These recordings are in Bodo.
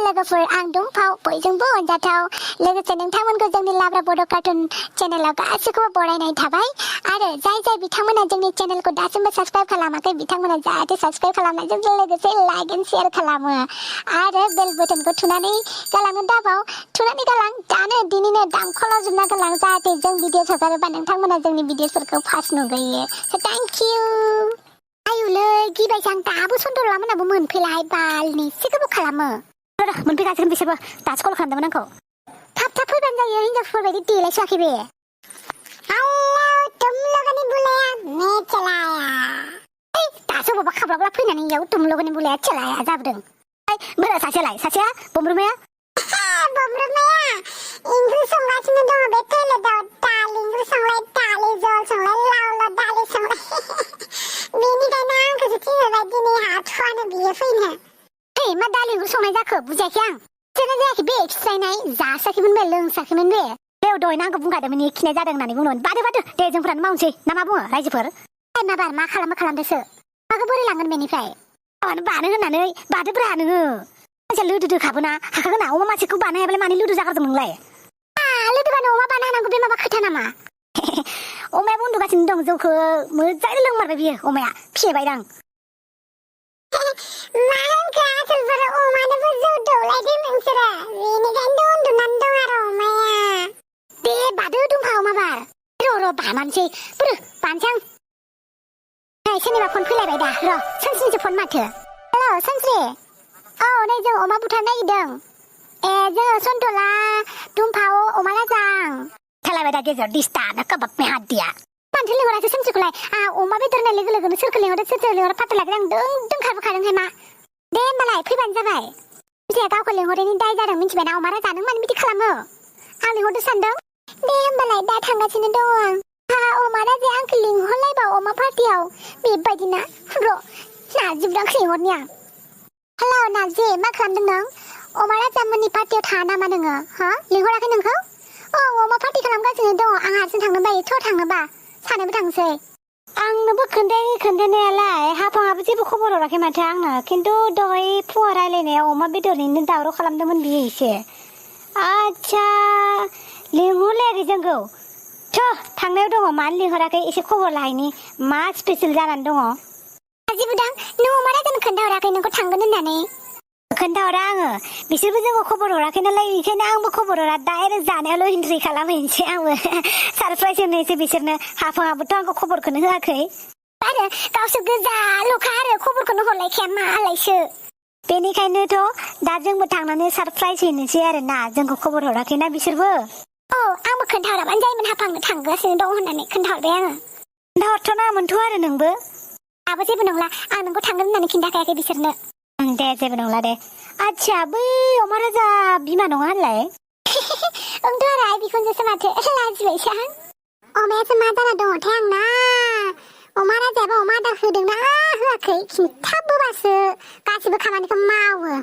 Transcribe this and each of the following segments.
लोगोफोर आं दुंफाव बयजोंबो अनजाथाव लोगोसे नोंथांमोनखौ जोंनि लाब्रा बड' कार्टुन चेनेलाव गासिखौबो बरायनाय थाबाय आरो जाय बिथांमोना जोंनि चेनेलखौ दासिमबो साबस्क्राइब खालामाखै बिथांमोना जाहाथे साबस्क्राइब खालामनायजों लोगोसे लाइक एन्ड शेयार खालामो आरो बेल बटनखौ थुनानै गालाङो दाबाव थुनानै गालां दानो दिनैनो दामखौल' जोबना गालां जाहाथे जों भिडिअ हगारोबा नोंथांमोना जोंनि भिडिअफोरखौ फार्स्ट नुगोयो थेंक इउ आयुलै गिबायसो आं दाबो सन्दर लामोनाबो मोनफैलाहाय बालनि एसेखौबो खालामो मोनफैगासिगोन बिसोरबो दासो कल खालामदोंमोन आंखौ थाब थाब फैबानो जायो हिनजावफोर बायदि देलायसोआखै बे तुम लोगों ने बुलाया मैं चलाया दासो बबा खाब्लाब्ला फैनानै इयाव तुम लोगों ने बुलाया चलाया जाबदों बोरा सासेया बमरुमाया बमरुमाया इंग्लिश संगासिनो दङ बे टयलेटआव दालि इंग्लिश संलाय दालि जल संलाय लावल दालि संलाय बेनिखायनो आंखौसो थिनहरबाय दिनै हाथ'आनो बियो फैनो मा दालि इंग्लिश संनाय जाखो बुजायाखै आं जेना जायाखै बे खिस्रायनाय जासाखैमोन बे लोंसाखैमोन बे बेव दहायनो आंखौ बुंखादोंमोन खिनाय जादों होननानै बुंदोंमोन बादो दे जोंफोरानो मावनोसै ना मा बुङो रायजोफोर माबार मा खालामदोसो माखौ बोरै लांगोन बेनिफ्राय बानो होननानै बादोब्रा नोङो मानसिया लोदो खाबोना हाखागोन ना अमा मासेखौ बानो हायाब्लाय माने लोदो जागारदों नोंलाय लोदोबानो अमा बानो हानांगौ बे माबा खोथा नामा अमायाबो उन्दुगासिनो दं जौखौ मोजाङै लोंमारबाय बियो अमाया फिबायदां मा होनखो आसोलफोर अमानोबो जौ दौलायदों नोंसोरो बेनिखायनो उन्दुनानै दं आरो अमाया दे बादो दंफाव माबार र' बामानोसै बोरो बानसां सोरनिबा फन फैलायबाय दा र' सानस्रिनिसो फन माथो हेल' सानस्रि औ नै जों अमा बुथारनो नागिरदों जोङो सन्तला दुमफाव अमा राजां थालायबाय दा गेजेराव दिस्टार्ब कबाब में हाथ दिया मानथो लिंहरासै सानस्रिखौलाय अमा बेदर होननाय लोगो लोगोनो सोरखौ लिंहरदो सोरखौ लिंहरदो फात्ता लादों आं दों खारबोखादोंहाय मा दे होमबालाय फैबानो जाबाय मिथिया गावखौ लिंहरनायनि दाय जादों मिथिबायना अमा राजा नों मानो बिदि खालामो आं लिंहरदो सानदों दे होमबालाय दा थांगासिनो दं आं अमा राजाया आंखौ लिंहरलायबा अमा पार्टियाव बेबायदिना र' नाजिबदांखौ लिंहरनि आं हेल' नाजि मा खालामदों नों अमा राजामोननि पार्टियाव थाङा नामा नोङो लिंहराखै नोंखौ अमा पार्टि खालामगासिनो दङ आं हारसिं थांनो बायो थ' थाङोबा सानैबो थांसै आंनोबो खोन्थानायालाय हाफाङाबो जेबो खबर हराखै माथो आंनो खिन्थु दहाय फुङाव रायलायनायाव अमा बेदरनिनो दावराव खालामदोंमोन बियो एसे आच्छा लिंहरलायाखै जोंखौ थ' थांनायाव दङ मानो लिंहराखै एसे खबर लाहैनि मा स्पेसियेल जानानै दङ आजिबुदां नों अमा राजानो खोन्थाहराखै नोंखौ थांगोन होननानै खोन्थाहरा आङो बिसोरबो जोंखौ खबर हराखै नालाय बेखायनो आंबो खबर हरा डाइरेक्ट जानायावल' एन्ट्रि खालामहैनोसै आंबो सारप्राइज होनोसै बिसोरनो हाफाङाबोथ' आंखौ खबरखौनो होआखै आरो गावसोर गोजाल'खा आरो खबरखौनो हरलायखाया मालायसो बेनिखायनोथ' दा जोंबो थांनानै सारप्राइज हैनोसै आरो ना जोंखौ खबर हराखैना बिसोरबो आंबो खोन्थाहराबानो जायोमोन हाफांनो थांगासिनो दं होननानै खोन्थाहरबाय आङो खोन्थाहरथ'नाङामोनथ' आरो नोंबो दाबो जेबो नंला आं नोंखौ थांगोन होननानै खिन्थाखायाखै बिसोरनो दे जेबो नंला दे आच्छा बै अमा राजा बिमा नङा होनलाय ओंथ' आरो आइ बिखुनजोसो माथो लाजिबायसो आं अमायासो मा जाना दङथाय आंना अमा राजायाबो अमा आदार होदोंना होआखै खिन्थाबोबासो गासिबो खामानिखौ मावो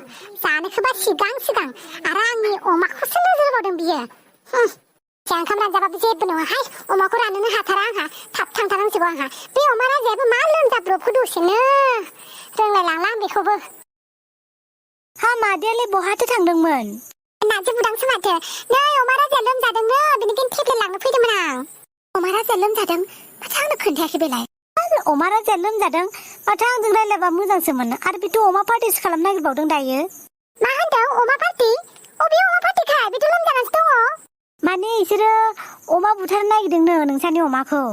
जानोखौबा सिगां आरो आंनि अमाखौसो नोजोर होबावदों बियो ओंखाम रानजाबाबो जेबो नङाहाय अमाखौ राननोनो हाथारा आंहा थाब थांथारनांसिगौ आंहा बे अमा राजायाबो मा लोमजाब्रबखौ दसेनो रोंलायलांला आं बेखौबो मादैयालाय बहाथो थांदोंमोन नाजि बुदांसो माथो नै अमा राजाया लोमजादोंनो बेनिखायनो टेब्लेट लांनो फैदोंमोन आं अमा राजाया लोमजादों माथो आंनो खोन्थायाखै बेलाय अमा राजाया लोमजादों माथो आंजों रायलायबा मोजांसोमोन आरो बेथ' अमा पार्टिसो खालामनो नागिरबावदों दायो मा होनदों अमा पार्टि अबे अमा पार्टिखाय बेथ' लोमजानासो दङ माने बिसोरो अमा बुथारनो नागिरदोंनो नोंसानि अमाखौ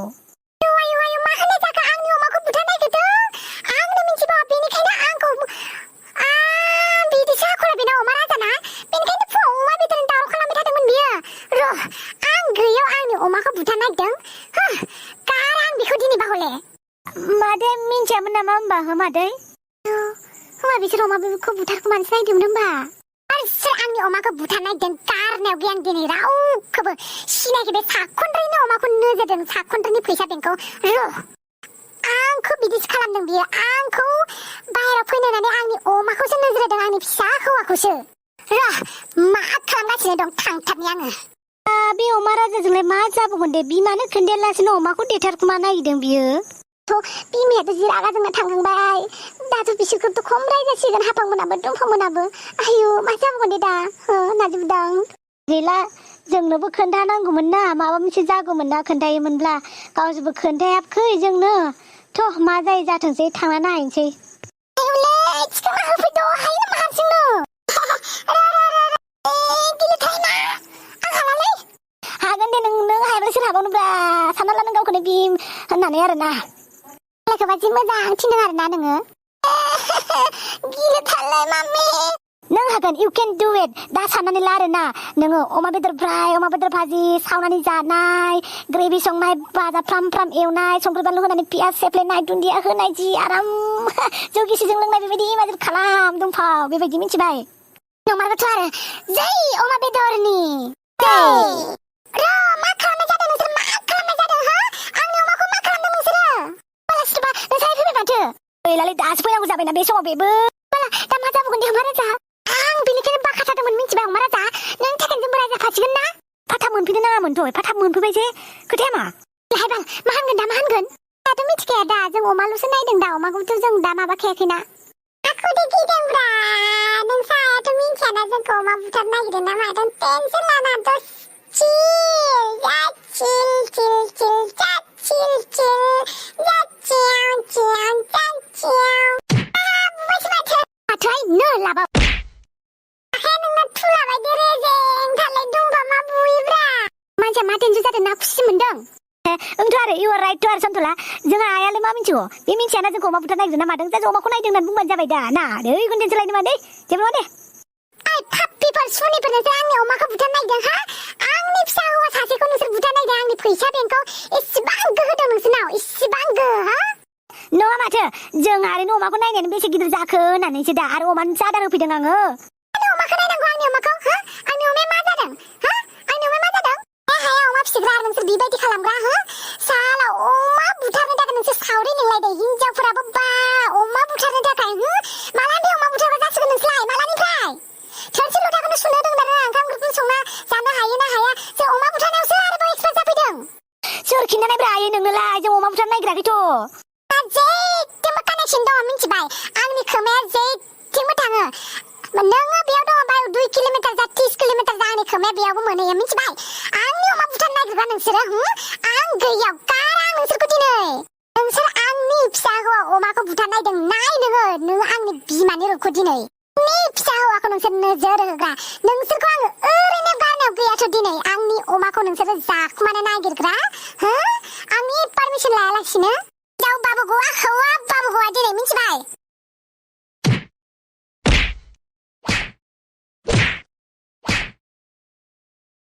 मा होननाय जाखो आंनि अमाखौ बुथारनो नागिरदों आंनो मिथिबावा बेनिखायनो आंखौ बिदिसो आखला बेना अमा राजाना बेनिखायनो फुङाव अमा बेदरनि दावराव खालामबाय थादोंमोन बियो र' आं गैयाव आंनि अमाखौ बुथारनो नागिरदों गार आं बेखौ दिनैबा हले मादै मिन्थियामोन नामा होमबा मादै होमबा बिसोर अमाखौ बुथारखोमानोसो नागिरदोंमोन होमबा आरो सोर आंनि अमाखौ बुथारनो नागिरदों गारनायाव गैया आं दिनै रावखौबो सिनायाखै बे साखनद्रैनि अमाखौ नोजोरदों साखनद्रैनि फैसा बेंकखौ र' आंखौ बिदिसो खालामदों बियो आंखौ बाहेराव फैनो होननानै आंनि अमाखौसो नोजोर होदों आंनि फिसा हौवाखौसो र' मा खालामगासिनो दं थांथारनि आङो बे अमा राजाजोंलाय मा जाबावगोन दे बिमानो खोन्थायालासिनो अमाखौ देथारखोमा नागिरदों बियो बिमायाथ' जि रागा जोंना थांखांबाय दाथ' बिसोरखौथ' खम रायजासिगोन हाफांमोनाबो दुमफांमोनाबो आयु मा जाबावगोन दे दा नाजिबदां गैला जोंनोबो खोन्थानांगौमोन ना माबा मोनसे जागौमोन ना खोन्थायोमोनब्ला गावसोरबो खोन्थायाखै जोंनो थ' मा जायो जाथोंसै थांना नायनोसै आयुलै थिखोना होफैद' हायो नामा हारसिंनो गिलिथायना आं हालालै हागोन दे नों हायाब्ला सोर हाबावनोब्रा सानना ला नों गावखौनो बिम होननानै आरोना लोगोबा जि मोजां थिनदों आरोना नोङो गिलिथारलै मामि नों हागोन इउ केन डु इट दा साननानै ला आरोना नोङो अमा बेदर फ्राय अमा बेदर भाजि सावनानै जानाय ग्रेभि संनाय भाजा फ्राम फ्राम एवनाय संख्रि बानलु होनानै पियाज सेफ्लेनाय दुन्दिया होनाय जि आराम जौ गिसिजों लोंनाय बेबायदि इमाजिन खालाम दुमफाव बेबायदि मिथिबाय नंमारगौथ' आरो जै अमा बेदरनि र' मा खालामनाय जादों नोंसोर मा खालामनाय जादों हो आंनि अमाखौ मा खालामदों नोंसोरो पलासिबा नोंसोर फैबाय माथो गैलालै दासो फैनांगौ जाबायना बे समाव बेबो दा मा जाबावगोन दे अमा राजा आं बेनिखायनो बाखाथारदोंमोन मिथिबाय अमा राजा नोंनि थाखायनो जोंबो रायजाखासिगोन ना फाथा मोनफैनो नाङामोनथ' फाथा मोनफैबाय जे खोथाया मा हायबां मा होनगोन दा मा होनगोन दाथ' मिथिखाया दा जों अमाल'सो नायदों दा अमाखौथ' जों दा माबाखायाखैना आखौदे गिदोंब्रा नोंसायाथ' मिथियाना जोंखौ अमा बुथारनो नागिरदों ना मादों टेनसन लाना दस ओंथ' आरो इउ आर राइट थ' आरो सानथ'ला जोंहा आयालाय मा मिथिगौ बे मिथियाना जोंखौ अमा बुथारनो नागिरदों ना मादों जों अमाखौ नायदों होननानै बुंबानो जाबाय दा ना दै कन्टेन्स लायनो मा दै जेबो नङा दे आइ पाप्पिफोर सुनिफोर नोंसोर आंनि अमाखौ बुथारनो नागिरदों हा आंनि फिसा हौवा सासेखौ नोंसोर बुथारनो नागिरदों आंनि फैसा बेंकआव इसिबां गोहो दं नोंसोरनाव इसिबां गोहो हा नङा माथो जों आरो अमाखौ नायनायानो बेसे गिदिर जाखो होननानैसो दा आरो अमानोसो आदार होफैदों आङो अमाखौ नायनांगौ आंनि अमाखौ हा आंनि अमाया मा जादों हा आंनि अमाया मा जादों हाया अमा फिसिग्रा आरो नोंसोर बेबायदि खालामग्रा हा साला अमा बुथारनो थाखाय नोंसोर सावरि लिंलायदो हिनजावफोराबो बा अमा बुथारनो थाखाय माला बे अमा बुथारग्रा जासिगोन नोंसोरलाय मालानिफ्राय थोरसि लथाखौनो सुनो रोंना रोङा ओंखाम ओंख्रि संना जानो हायो ना हाया जों अमा बुथारनायावसो आरोबाव एक्सपार्ट जाफैदों सोर खिन्थानायब्रा आयै नोंनोलाय जों अमा बुथारनो नागिराखैथ' जेथिंबो कानेक्सन दङ मिथिबाय आंनि खोमाया जेथिंबो थाङो नोङो बेयाव दङ बाय 2 किल'मिटार जा 30 किल'मिटार जा आंनि खोमाया बेयावबो मोनहैयो मिथिबाय आंनि अमा बुथारनो नागिरग्रा नोंसोरो आं गैयाव गारा नोंसोरखौ दिनै नोंसोर आंनि फिसा हौवा अमाखौ बुथारनायदों नाय नोङो आंनि बिमानि रुपखौ दिनै नि फिसा हौवाखौ नोंसोर नोजोर होग्रा नोंसोरखौ आङो ओरैनो गारनायाव गैयाथ' दिनै आंनि अमाखौ नोंसोरो जाखुमानो नागिरग्रा आंनि पारमिसन लायालासिनो जाव बाबु गवा हौवा बाबु गवा दिनै मिथिबाय